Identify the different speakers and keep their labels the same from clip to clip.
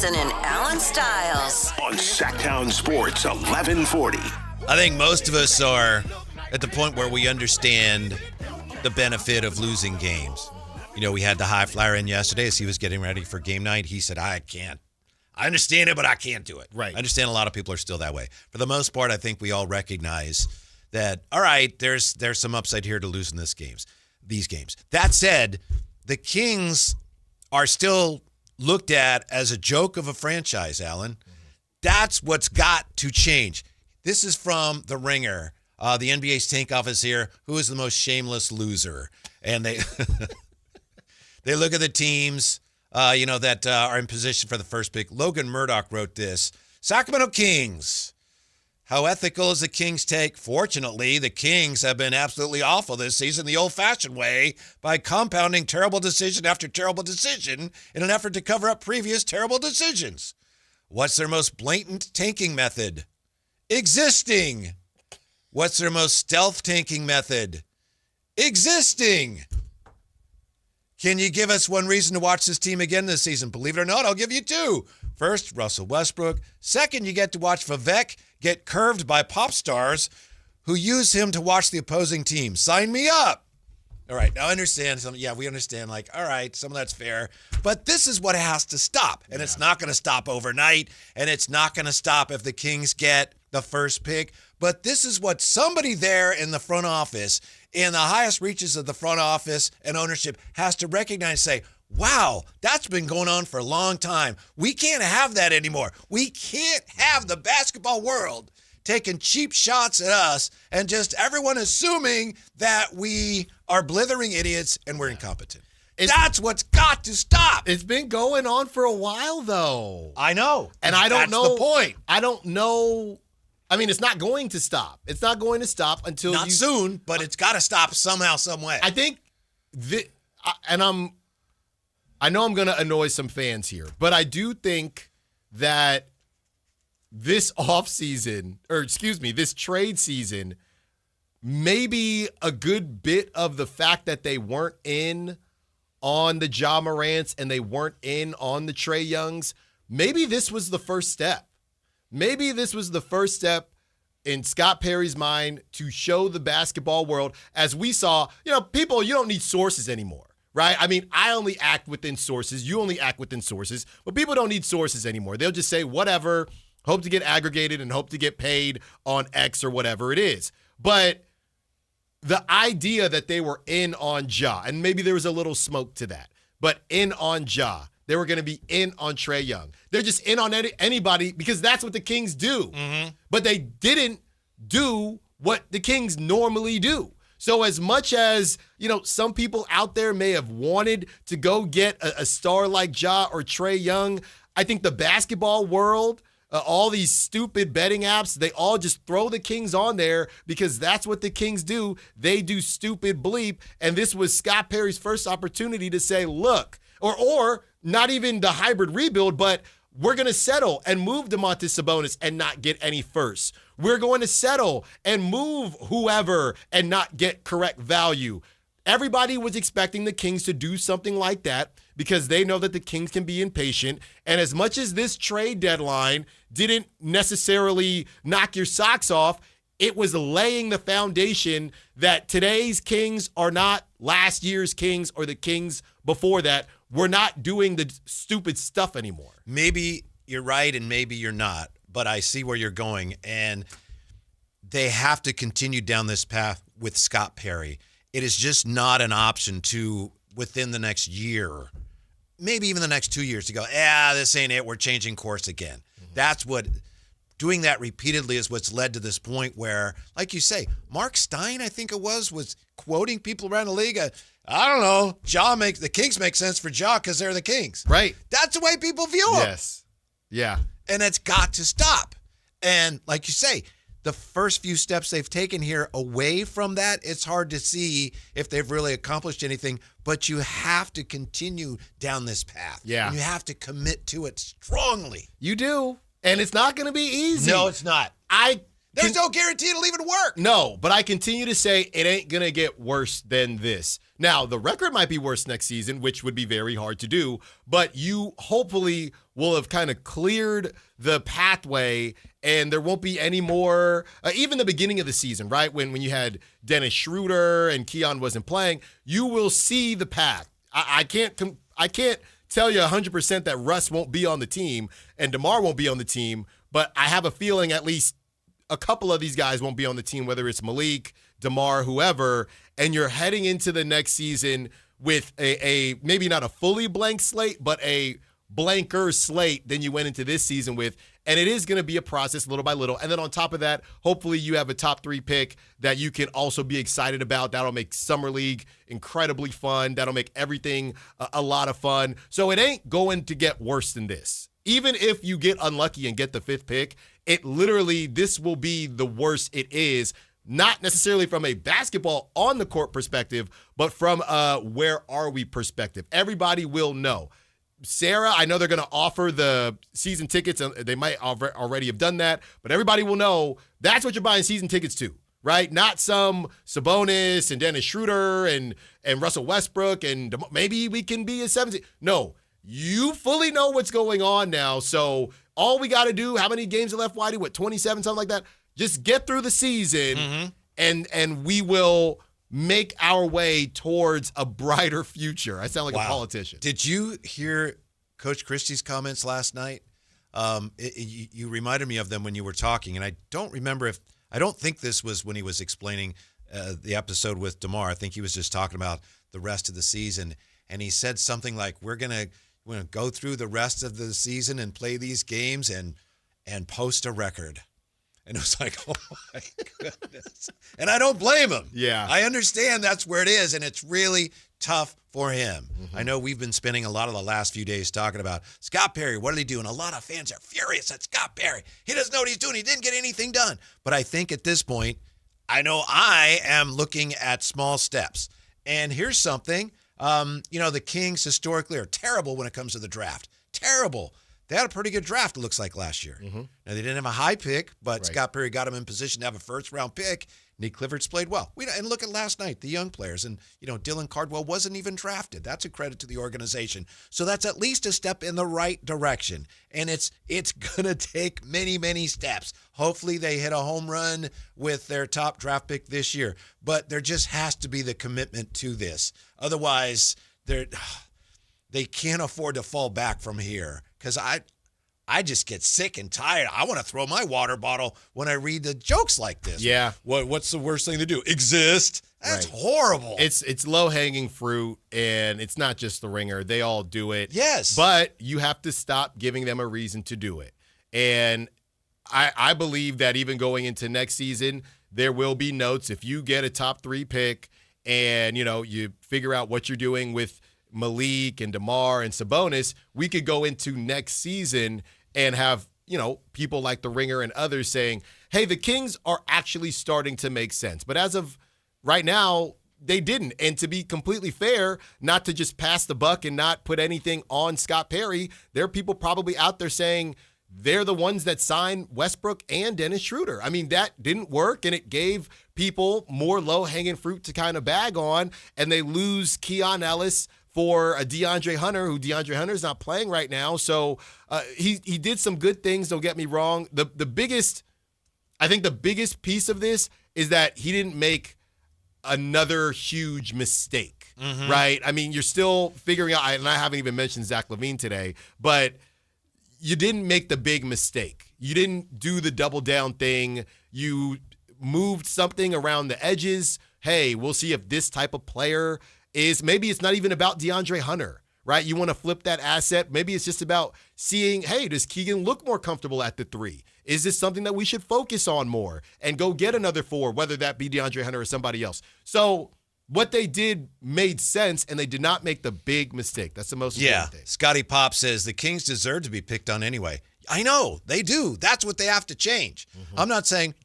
Speaker 1: And Alan Stiles
Speaker 2: on Sactown Sports 1140.
Speaker 3: I think most of us are at the point where we understand the benefit of losing games. You know, we had the high flyer in yesterday as he was getting ready for game night. He said, I can't. I understand it, but I can't do it.
Speaker 4: Right.
Speaker 3: I understand a lot of people are still that way. For the most part, I think we all recognize that, all right, there's some upside here to losing these games. That said, the Kings are still looked at as a joke of a franchise, Alan. That's what's got to change. This is from The Ringer, the NBA's tank office here. Who is the most shameless loser? And they they look at the teams, that are in position for the first pick. Logan Murdoch wrote this. Sacramento Kings. How ethical is the Kings' take? Fortunately, the Kings have been absolutely awful this season the old-fashioned way by compounding terrible decision after terrible decision in an effort to cover up previous terrible decisions. What's their most blatant tanking method? Existing. What's their most stealth tanking method? Existing. Can you give us one reason to watch this team again this season? Believe it or not, I'll give you two. First, Russell Westbrook. Second, you get to watch Vivek get curved by pop stars who use him to watch the opposing team. Sign me up. All right, now I understand. We understand, all right, some of that's fair. But this is what has to stop. And It's not going to stop overnight. And it's not going to stop if the Kings get the first pick. But this is what somebody there in the front office, in the highest reaches of the front office and ownership, has to recognize and say, wow, that's been going on for a long time. We can't have that anymore. We can't have the basketball world taking cheap shots at us and just everyone assuming that we are blithering idiots and we're incompetent. That's what's got to stop.
Speaker 4: It's been going on for a while, though.
Speaker 3: I know.
Speaker 4: And I don't know.
Speaker 3: That's the point.
Speaker 4: I don't know. I mean, it's not going to stop. It's not going to stop until
Speaker 3: Not soon, but it's got to stop somehow, some way.
Speaker 4: I think, I know I'm going to annoy some fans here, but I do think that this this trade season, maybe a good bit of the fact that they weren't in on the Ja Morants and they weren't in on the Trae Youngs, maybe this was the first step. Maybe this was the first step in Scott Perry's mind to show the basketball world, as we saw, people, you don't need sources anymore. Right? I mean, I only act within sources. You only act within sources. But people don't need sources anymore. They'll just say whatever, hope to get aggregated and hope to get paid on X or whatever it is. But the idea that they were in on Ja, and maybe there was a little smoke to that, but in on Ja, they were going to be in on Trae Young. They're just in on anybody because that's what the Kings do. Mm-hmm. But they didn't do what the Kings normally do. So as much as, some people out there may have wanted to go get a star like Ja or Trae Young, I think the basketball world, all these stupid betting apps, they all just throw the Kings on there because that's what the Kings do. They do stupid bleep. And this was Scott Perry's first opportunity to say, look, or not even the hybrid rebuild, but we're going to settle and move Domantas Sabonis and not get any firsts. We're going to settle and move whoever and not get correct value. Everybody was expecting the Kings to do something like that because they know that the Kings can be impatient. And as much as this trade deadline didn't necessarily knock your socks off, it was laying the foundation that today's Kings are not last year's Kings or the Kings before that. We're not doing the stupid stuff anymore.
Speaker 3: Maybe you're right and maybe you're not, but I see where you're going. And they have to continue down this path with Scott Perry. It is just not an option to, within the next year, maybe even the next 2 years, to go, this ain't it. We're changing course again. Mm-hmm. That's what, doing that repeatedly is what's led to this point where, like you say, Mark Stein, I think it was quoting people around the league. I don't know. The Kings make sense for Ja because they're the Kings.
Speaker 4: Right.
Speaker 3: That's the way people view them.
Speaker 4: Yes. Yeah.
Speaker 3: And it's got to stop. And like you say, the first few steps they've taken here away from that, it's hard to see if they've really accomplished anything, but you have to continue down this path.
Speaker 4: Yeah.
Speaker 3: And you have to commit to it strongly.
Speaker 4: You do. And it's not going to be easy.
Speaker 3: No, it's not. There's no guarantee it'll even work.
Speaker 4: No, but I continue to say it ain't going to get worse than this. Now, the record might be worse next season, which would be very hard to do, but you hopefully will have kind of cleared the pathway and there won't be any more, even the beginning of the season, right? When you had Dennis Schroeder and Keon wasn't playing, you will see the path. I can't tell you 100% that Russ won't be on the team and DeMar won't be on the team, but I have a feeling at least a couple of these guys won't be on the team, whether it's Malik, DeMar, whoever, and you're heading into the next season with a maybe not a fully blank slate, but a blanker slate than you went into this season with. And it is going to be a process little by little. And then on top of that, hopefully you have a top 3 pick that you can also be excited about. That'll make Summer League incredibly fun. That'll make everything a lot of fun. So it ain't going to get worse than this. Even if you get unlucky and get the 5th pick, it literally, this will be the worst it is, not necessarily from a basketball on the court perspective, but from a where are we perspective. Everybody will know. Sarah, I know they're going to offer the season tickets. They might already have done that, but everybody will know that's what you're buying season tickets to, right? Not some Sabonis and Dennis Schroeder and Russell Westbrook and maybe we can be a 17. No. You fully know what's going on now, so all we got to do, how many games are left, Whitey? What, 27, something like that? Just get through the season, and we will make our way towards a brighter future. I sound like a politician.
Speaker 3: Did you hear Coach Christie's comments last night? You reminded me of them when you were talking, and I don't think this was when he was explaining the episode with DeMar. I think he was just talking about the rest of the season, and he said something like, we're gonna go through the rest of the season and play these games and post a record. And it was like, oh my goodness. And I don't blame him.
Speaker 4: Yeah.
Speaker 3: I understand that's where it is, and it's really tough for him. I know we've been spending a lot of the last few days talking about Scott Perry. What did he do? And a lot of fans are furious at Scott Perry. He doesn't know what he's doing. He didn't get anything done. But I think at this point, I know I am looking at small steps. And here's something. The Kings historically are terrible when it comes to the draft. Terrible. They had a pretty good draft, it looks like, last year. Now, they didn't have a high pick, but Scott Perry got him in position to have a first-round pick. Nick Clifford's played well. And look at last night, the young players. And, Dylan Cardwell wasn't even drafted. That's a credit to the organization. So that's at least a step in the right direction. And it's going to take many, many steps. Hopefully they hit a home run with their top draft pick this year. But there just has to be the commitment to this. Otherwise, they can't afford to fall back from here. Because I just get sick and tired. I want to throw my water bottle when I read the jokes like this.
Speaker 4: Yeah.
Speaker 3: What's the worst thing to do? Exist. That's horrible.
Speaker 4: It's low-hanging fruit, and it's not just the Ringer. They all do it.
Speaker 3: Yes.
Speaker 4: But you have to stop giving them a reason to do it. And I believe that even going into next season, there will be notes. If you get a top 3 pick and, you figure out what you're doing with Malik and DeMar and Sabonis, we could go into next season and have, people like the Ringer and others saying, hey, the Kings are actually starting to make sense. But as of right now, they didn't. And to be completely fair, not to just pass the buck and not put anything on Scott Perry, there are people probably out there saying they're the ones that signed Westbrook and Dennis Schroeder. I mean, that didn't work, and it gave people more low-hanging fruit to kind of bag on, and they lose Keon Ellis for a DeAndre Hunter, who DeAndre Hunter's not playing right now. So he did some good things, don't get me wrong. The biggest piece of this is that he didn't make another huge mistake, right? I mean, you're still figuring out, and I haven't even mentioned Zach LaVine today, but you didn't make the big mistake. You didn't do the double down thing. You moved something around the edges. Hey, we'll see if this type of player is, maybe it's not even about DeAndre Hunter, right? You want to flip that asset. Maybe it's just about seeing, hey, does Keegan look more comfortable at the 3? Is this something that we should focus on more and go get another 4, whether that be DeAndre Hunter or somebody else? So what they did made sense, and they did not make the big mistake. That's the most important thing.
Speaker 3: Scotty Pop says the Kings deserve to be picked on anyway. I know, they do. That's what they have to change. I'm not saying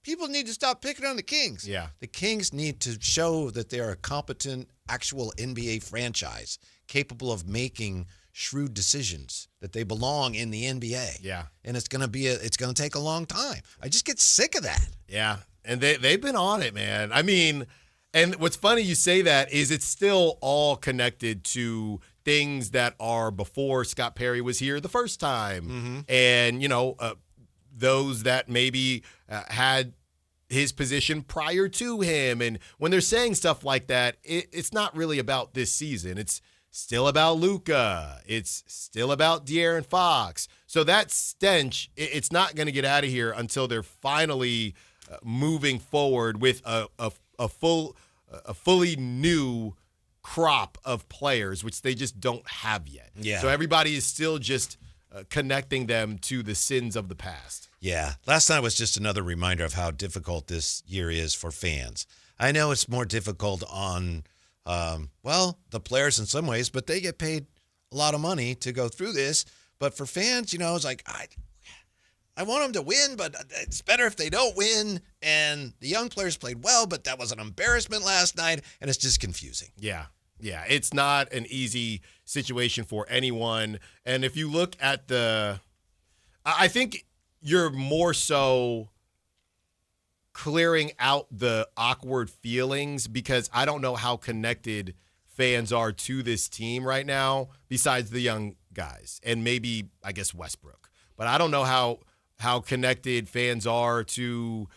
Speaker 3: people need to stop picking on the Kings.
Speaker 4: Yeah.
Speaker 3: The Kings need to show that they are a competent, actual NBA franchise capable of making shrewd decisions, that they belong in the NBA.
Speaker 4: Yeah.
Speaker 3: And it's going to take a long time. I just get sick of that.
Speaker 4: Yeah. And they've been on it, man. I mean, and what's funny you say that is it's still all connected to things that are before Scott Perry was here the first time. And, those that maybe had his position prior to him. And when they're saying stuff like that, it's not really about this season. It's still about Luka. It's still about De'Aaron Fox. So that stench, it's not going to get out of here until they're finally moving forward with a fully new crop of players, which they just don't have yet.
Speaker 3: Yeah.
Speaker 4: So everybody is still just connecting them to the sins of the past.
Speaker 3: Yeah. Last night was just another reminder of how difficult this year is for fans. I know it's more difficult on, the players in some ways, but they get paid a lot of money to go through this. But for fans, it's like, I want them to win, but it's better if they don't win. And the young players played well, but that was an embarrassment last night, and it's just confusing.
Speaker 4: Yeah. Yeah, it's not an easy situation for anyone. And if you look at I think you're more so clearing out the awkward feelings because I don't know how connected fans are to this team right now besides the young guys and maybe, I guess, Westbrook. But I don't know how connected fans are to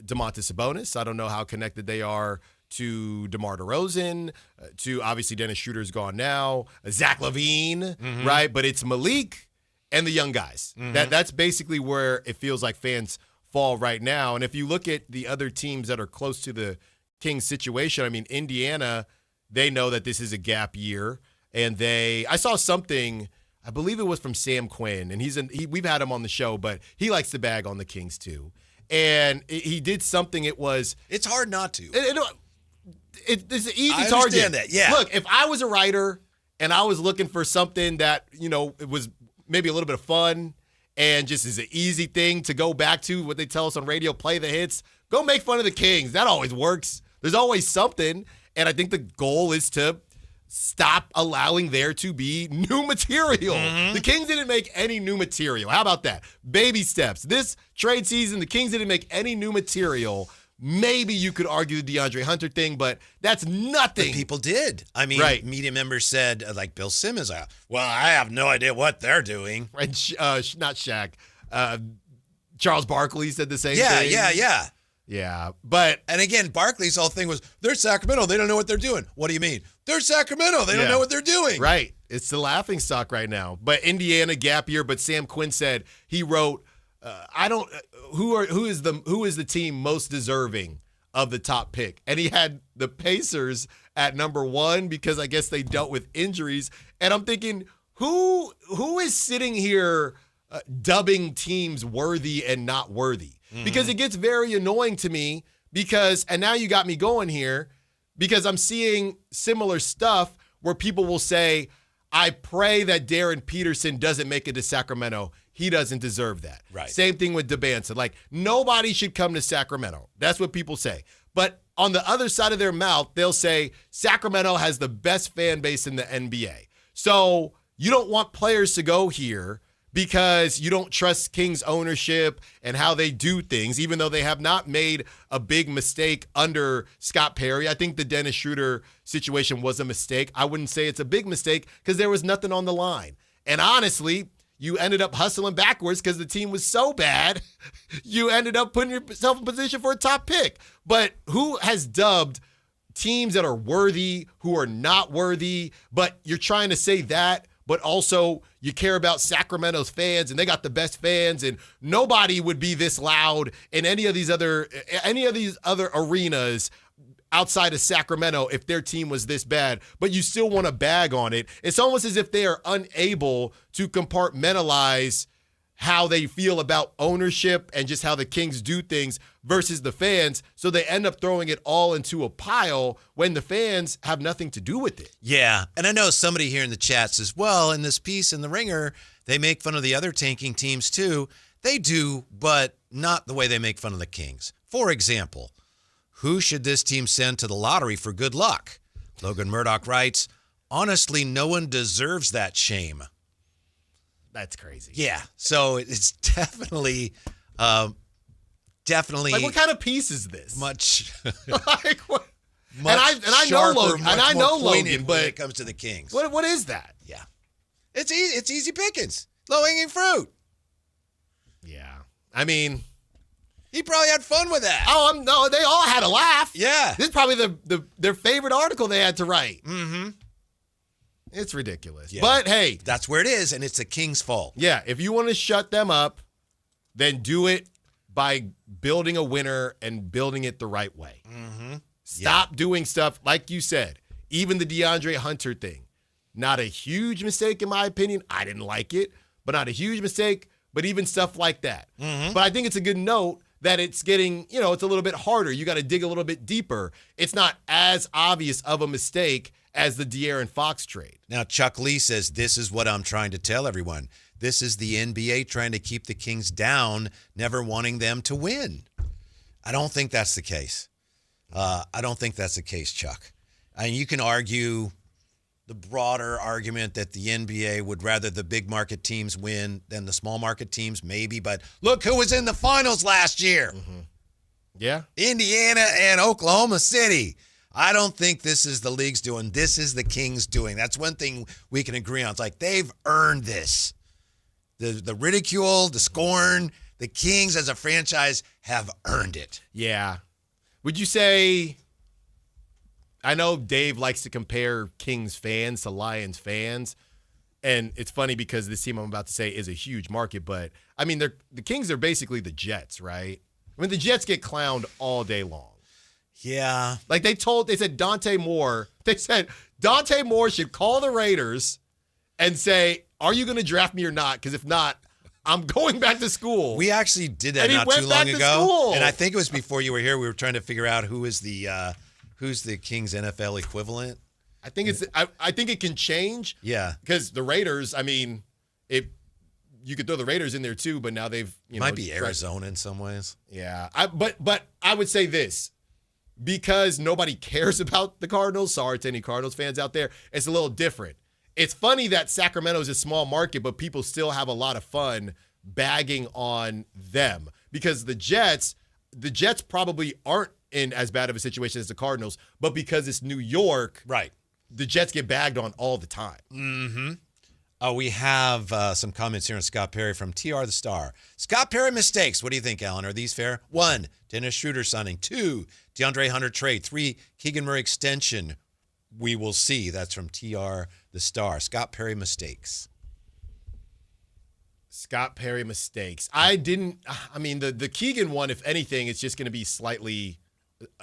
Speaker 4: Domantas Sabonis. I don't know how connected they are to DeMar DeRozan, to obviously Dennis Schroeder's gone now, Zach LaVine, right? But it's Malik and the young guys. That's basically where it feels like fans fall right now. And if you look at the other teams that are close to the Kings situation, I mean, Indiana, they know that this is a gap year. And I saw something, I believe it was from Sam Quinn, and we've had him on the show, but he likes to bag on the Kings too. And he did something,
Speaker 3: It's hard not to.
Speaker 4: It's an easy target.
Speaker 3: I understand that, yeah.
Speaker 4: Look, if I was a writer and I was looking for something that, it was maybe a little bit of fun and just is an easy thing to go back to, what they tell us on radio, play the hits, go make fun of the Kings. That always works. There's always something. And I think the goal is to stop allowing there to be new material. The Kings didn't make any new material. How about that? Baby steps. This trade season, the Kings didn't make any new material. Maybe you could argue the DeAndre Hunter thing, but that's nothing.
Speaker 3: But people did. I mean,
Speaker 4: right.
Speaker 3: Media members said, like Bill Simmons, well, I have no idea what they're doing.
Speaker 4: And not Shaq. Charles Barkley said the same thing. Yeah. But
Speaker 3: and again, Barkley's whole thing was, they're Sacramento. They don't know what they're doing. What do you mean? They're Sacramento. They don't know what they're doing.
Speaker 4: Right. It's the laughing stock right now. But Indiana gap year. But Sam Quinn said he wrote, who is the team most deserving of the top pick? And he had the Pacers at number 1 because I guess they dealt with injuries. And I'm thinking, who is sitting here dubbing teams worthy and not worthy? Because it gets very annoying to me and now you got me going here because I'm seeing similar stuff where people will say, I pray that Darren Peterson doesn't make it to Sacramento. He doesn't deserve that.
Speaker 3: Right.
Speaker 4: Same thing with DeBanson. Like, nobody should come to Sacramento. That's what people say. But on the other side of their mouth, they'll say Sacramento has the best fan base in the NBA. So you don't want players to go here because you don't trust Kings ownership and how they do things, even though they have not made a big mistake under Scott Perry. I think the Dennis Schroeder situation was a mistake. I wouldn't say it's a big mistake because there was nothing on the line. And honestly, you ended up hustling backwards because the team was so bad, you ended up putting yourself in position for a top pick. But who has dubbed teams that are worthy, who are not worthy, but you're trying to say that, but also you care about Sacramento's fans and they got the best fans and nobody would be this loud in any of these other arenas outside of Sacramento if their team was this bad, but you still want to bag on it. It's almost as if they are unable to compartmentalize how they feel about ownership and just how the Kings do things versus the fans. So they end up throwing it all into a pile when the fans have nothing to do with it.
Speaker 3: Yeah. And I know somebody here in the chat says, well, in this piece in The Ringer, they make fun of the other tanking teams too. They do, but not the way they make fun of the Kings. For example, who should this team send to the lottery for good luck? Logan Murdoch writes, honestly, no one deserves that shame.
Speaker 4: That's crazy.
Speaker 3: Yeah. So it's definitely.
Speaker 4: Like, what kind of piece is this?
Speaker 3: Much.
Speaker 4: Like, what?
Speaker 3: Much
Speaker 4: And I know
Speaker 3: sharper,
Speaker 4: Logan.
Speaker 3: much
Speaker 4: And I
Speaker 3: more
Speaker 4: know
Speaker 3: pointed
Speaker 4: Logan,
Speaker 3: when
Speaker 4: but
Speaker 3: it comes to the Kings.
Speaker 4: what is that?
Speaker 3: Yeah. It's easy. It's easy pickings. Low hanging fruit.
Speaker 4: Yeah. I mean,
Speaker 3: He probably had fun with that.
Speaker 4: no, they all had a laugh.
Speaker 3: Yeah.
Speaker 4: This is probably their favorite article they had to write.
Speaker 3: Mm-hmm.
Speaker 4: It's ridiculous.
Speaker 3: Yeah.
Speaker 4: But hey,
Speaker 3: That's where it is, and it's the Kings' fault.
Speaker 4: yeah, if you want to shut them up, then do it by building a winner and building it the right way.
Speaker 3: Mm-hmm.
Speaker 4: Stop doing stuff, like you said, even the DeAndre Hunter thing. Not a huge mistake, in my opinion. I didn't like it, but not a huge mistake, but even stuff like that.
Speaker 3: Mm-hmm.
Speaker 4: But I think it's a good note that it's getting, it's a little bit harder. You got to dig a little bit deeper. It's not as obvious of a mistake as the De'Aaron Fox trade.
Speaker 3: Now, Chuck Lee says, this is what I'm trying to tell everyone. This is the NBA trying to keep the Kings down, never wanting them to win. I don't think that's the case. I don't think that's the case, Chuck. I mean, you can argue the broader argument that the NBA would rather the big market teams win than the small market teams, maybe. But look who was in the finals last year.
Speaker 4: Mm-hmm. Yeah.
Speaker 3: Indiana and Oklahoma City. I don't think this is the league's doing. This is the Kings doing. That's one thing we can agree on. It's like they've earned this. The ridicule, the scorn, the Kings as a franchise have earned it.
Speaker 4: Yeah. Would you say, I know Dave likes to compare Kings fans to Lions fans, and it's funny because this team I'm about to say is a huge market, but I mean, the Kings are basically the Jets, right? I mean, the Jets get clowned all day long.
Speaker 3: Yeah.
Speaker 4: Like they said Dante Moore should call the Raiders and say, are you going to draft me or not? Because if not, I'm going back to school.
Speaker 3: We actually did that
Speaker 4: And he
Speaker 3: not
Speaker 4: went
Speaker 3: too
Speaker 4: back
Speaker 3: long
Speaker 4: to
Speaker 3: ago.
Speaker 4: school.
Speaker 3: And I think it was before you were here. We were trying to figure out who's the Kings NFL equivalent.
Speaker 4: I think I think it can change.
Speaker 3: Yeah.
Speaker 4: Because the Raiders, I mean, you could throw the Raiders in there too, but now they've
Speaker 3: Might be Arizona in some ways.
Speaker 4: Yeah. But I would say this. Because nobody cares about the Cardinals, sorry to any Cardinals fans out there, it's a little different. It's funny that Sacramento is a small market, but people still have a lot of fun bagging on them because the Jets probably aren't in as bad of a situation as the Cardinals, but because it's New York,
Speaker 3: Right.
Speaker 4: the Jets get bagged on all the time.
Speaker 3: Mm-hmm. We have some comments here on Scott Perry from TR the Star. Scott Perry mistakes. What do you think, Alan? Are these fair? 1, Dennis Schroeder signing. 2, DeAndre Hunter trade. 3, Keegan Murray extension. We will see. That's from TR the Star. Scott Perry mistakes.
Speaker 4: Scott Perry mistakes. The Keegan one, if anything, it's just going to be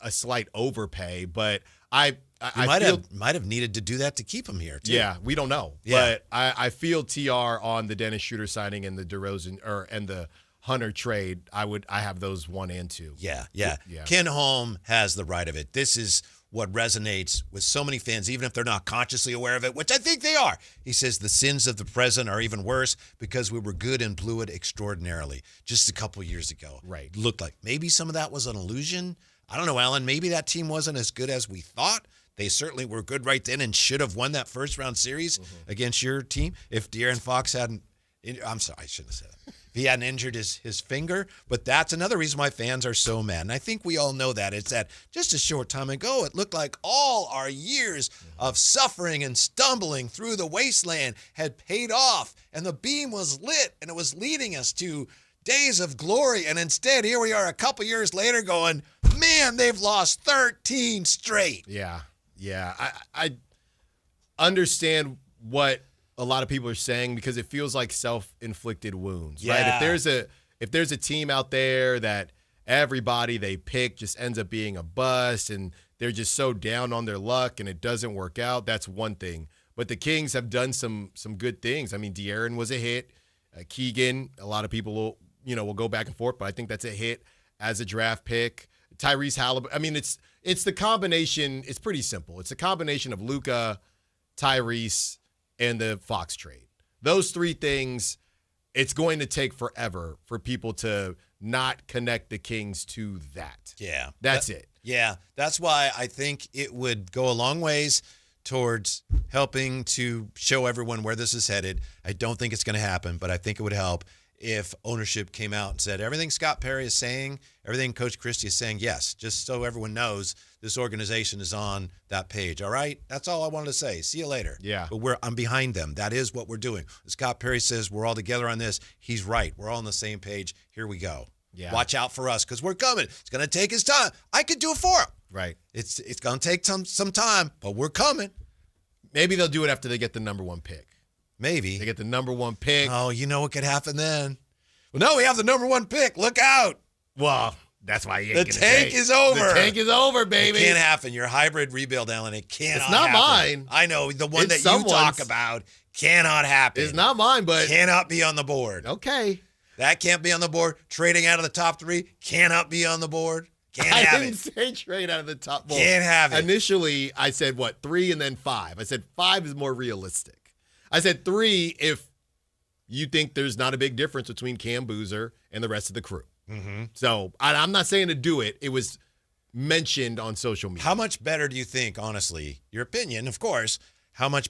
Speaker 4: a slight overpay, but I
Speaker 3: might
Speaker 4: feel
Speaker 3: have needed to do that to keep him here, too.
Speaker 4: Yeah, we don't know.
Speaker 3: Yeah.
Speaker 4: But I feel TR on the Dennis Schroeder signing and the DeRozan and the Hunter trade. I have those 1 and 2.
Speaker 3: Yeah.
Speaker 4: Yeah.
Speaker 3: Ken Holm has the right of it. This is what resonates with so many fans, even if they're not consciously aware of it, which I think they are. He says the sins of the present are even worse because we were good and blew it extraordinarily just a couple years ago.
Speaker 4: Right.
Speaker 3: Looked like maybe some of that was an illusion. I don't know, Alan. Maybe that team wasn't as good as we thought. They certainly were good right then and should have won that first-round series against your team if De'Aaron Fox hadn't – I'm sorry, I shouldn't have said that. If he hadn't injured his finger. But that's another reason why fans are so mad. And I think we all know that. It's that just a short time ago, it looked like all our years of suffering and stumbling through the wasteland had paid off. And the beam was lit, and it was leading us to days of glory. And instead, here we are a couple years later going, man, they've lost 13 straight.
Speaker 4: Yeah. I understand what a lot of people are saying because it feels like self-inflicted wounds, right? If there's a team out there that everybody they pick just ends up being a bust and they're just so down on their luck and it doesn't work out, that's one thing. But the Kings have done some good things. I mean, De'Aaron was a hit. Keegan, a lot of people will go back and forth, but I think that's a hit as a draft pick. Tyrese Halliburton. I mean, it's the combination. It's pretty simple. It's a combination of Luka, Tyrese, and the Fox trade. Those 3 things, it's going to take forever for people to not connect the Kings to that.
Speaker 3: Yeah.
Speaker 4: That's it.
Speaker 3: Yeah. That's why I think it would go a long ways towards helping to show everyone where this is headed. I don't think it's going to happen, but I think it would help if ownership came out and said everything Scott Perry is saying, everything Coach Christie is saying, yes, just so everyone knows this organization is on that page. All right? That's all I wanted to say. See you later.
Speaker 4: Yeah.
Speaker 3: But I'm behind them. That is what we're doing. Scott Perry says we're all together on this. He's right. We're all on the same page. Here we go.
Speaker 4: Yeah.
Speaker 3: Watch out for us because we're coming. It's going to take his time. I could do it for him.
Speaker 4: Right.
Speaker 3: It's going to take some time, but we're coming.
Speaker 4: Maybe they'll do it after they get the number 1 pick.
Speaker 3: Maybe.
Speaker 4: They get the number 1 pick.
Speaker 3: Oh, you know what could happen then? Well, no, we have the number 1 pick. Look out.
Speaker 4: Well, that's why you
Speaker 3: The
Speaker 4: ain't gonna
Speaker 3: tank
Speaker 4: say.
Speaker 3: is over.
Speaker 4: The tank is over, baby.
Speaker 3: It can't happen. Your hybrid rebuild, Ellen. It cannot
Speaker 4: It's not
Speaker 3: happen.
Speaker 4: mine.
Speaker 3: I know. The one
Speaker 4: It's
Speaker 3: that you talk
Speaker 4: someone's.
Speaker 3: about cannot happen.
Speaker 4: It's not mine, but
Speaker 3: Cannot be on the board.
Speaker 4: okay.
Speaker 3: That can't be on the board. Trading out of the top 3 cannot be on the board. Can't
Speaker 4: I
Speaker 3: have
Speaker 4: didn't
Speaker 3: it.
Speaker 4: say trade out of the top. Well,
Speaker 3: Can't have it.
Speaker 4: Initially, I said, 3 and then 5. I said 5 is more realistic. I said 3 if you think there's not a big difference between Cam Boozer and the rest of the crew.
Speaker 3: Mm-hmm.
Speaker 4: So I'm not saying to do it. It was mentioned on social media.
Speaker 3: How much better do you think, honestly, your opinion, of course, how much